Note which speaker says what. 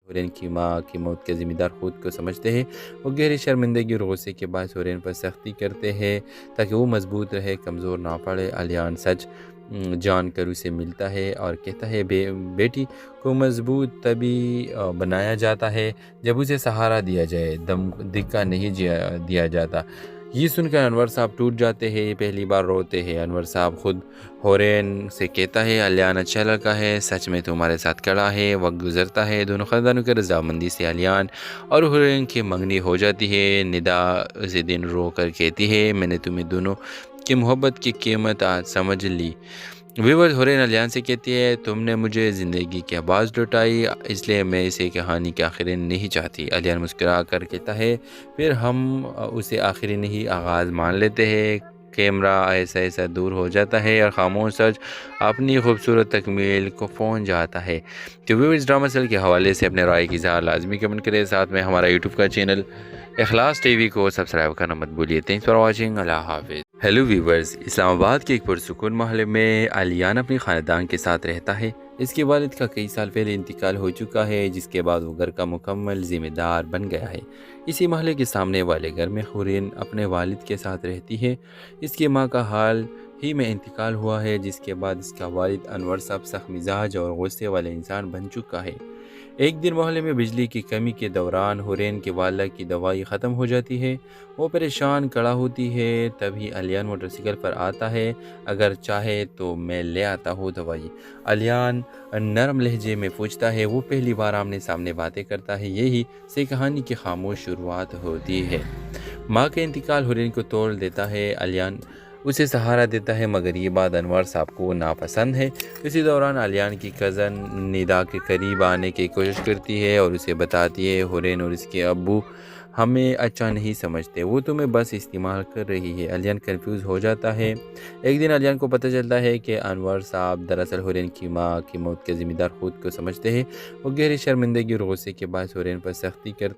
Speaker 1: हुरैन की माँ की मौत के ज़िम्मेदार खुद को समझते हैं। वो गहरी शर्मिंदगी और गुस्से के बायस हुरैन पर सख्ती करते हैं ताकि वो मजबूत रहे, कमज़ोर ना पड़े। अलियान सच जान कर उसे मिलता है और कहता है, बेटी को मजबूत तभी बनाया जाता है जब उसे सहारा दिया जाए, दम दिक्का नहीं दिया जाता। ये सुनकर अनवर साहब टूट जाते हैं, पहली बार रोते हैं। अनवर साहब खुद हुरैन से कहता है, अलियान अच्छा लड़का है, सच में तुम्हारे साथ खड़ा है। वक्त गुजरता है, दोनों ख़ानदानों की रजामंदी से अलियान और हुरैन की मंगनी हो जाती है। निदा उसे दिन रो कर कहती है, मैंने तुम्हें दोनों की मोहब्बत की कीमत आज समझ ली। व्यूअर्स, हुरैन अलियान से कहती है, तुमने मुझे ज़िंदगी की आवाज़ लौटाई, इसलिए मैं इसे कहानी के आखिरी नहीं चाहती। अलियान मुस्कुरा कर कहता है, फिर हम उसे आखिरी नहीं आगाज़ मान लेते हैं। कैमरा ऐसा ऐसा दूर हो जाता है और खामोश सच अपनी खूबसूरत तकमील को पहुंच जाता है। तो व्यूअर्स, ड्रामा सेल के हवाले से अपने राय की इज़हार लाजमी कमेंट करें। साथ में हमारा यूट्यूब का चैनल इखलास टीवी को सब्सक्राइब करना मत भूलिए। Thanks for watching. अल्लाह हाफिज़। हेलो व्यूवर्स, इस्लामाबाद के एक पुरसुकून मोहल्ले में अलियान अपने ख़ानदान के साथ रहता है। इसके वालिद का कई साल पहले इंतकाल हो चुका है, जिसके बाद वो घर का मुकम्मल ज़िम्मेदार बन गया है। इसी मोहल्ले के सामने वाले घर में हुरैन अपने वालिद के साथ रहती है। इसकी माँ का हाल ही में इंतकाल हुआ है, जिसके बाद इसका वालिद अनवर साहब सख्त मिजाज और गुस्से वाले इंसान बन चुका है। एक दिन मोहल्ले में बिजली की कमी के दौरान हुरैन के वाला की दवाई ख़त्म हो जाती है। वो परेशान खड़ा होती है, तभी अलियान मोटरसाइकिल पर आता है, अगर चाहे तो मैं ले आता हूँ दवाई। अलियान नरम लहजे में पूछता है। वो पहली बार आमने सामने बातें करता है। यही से कहानी की खामोश शुरुआत होती है। माँ का इंतकाल हुरैन को तोड़ देता है। अलियान उसे सहारा देता है, मगर ये बात अनवर साहब को नापसंद है। इसी दौरान अलियान की कज़न निदा के करीब आने की कोशिश करती है और उसे बताती है, हुरैन और इसके अब्बू हमें अच्छा नहीं समझते, वो तुम्हें बस इस्तेमाल कर रही है। अलियान कंफ्यूज हो जाता है। एक दिन अलियान को पता चलता है कि अनवर साहब दरअसल हुरैन की माँ की मौत के ज़िम्मेदार खुद को समझते हैं। वो गहरी शर्मिंदगी और गुस्से के बाद हुरैन पर सख्ती करते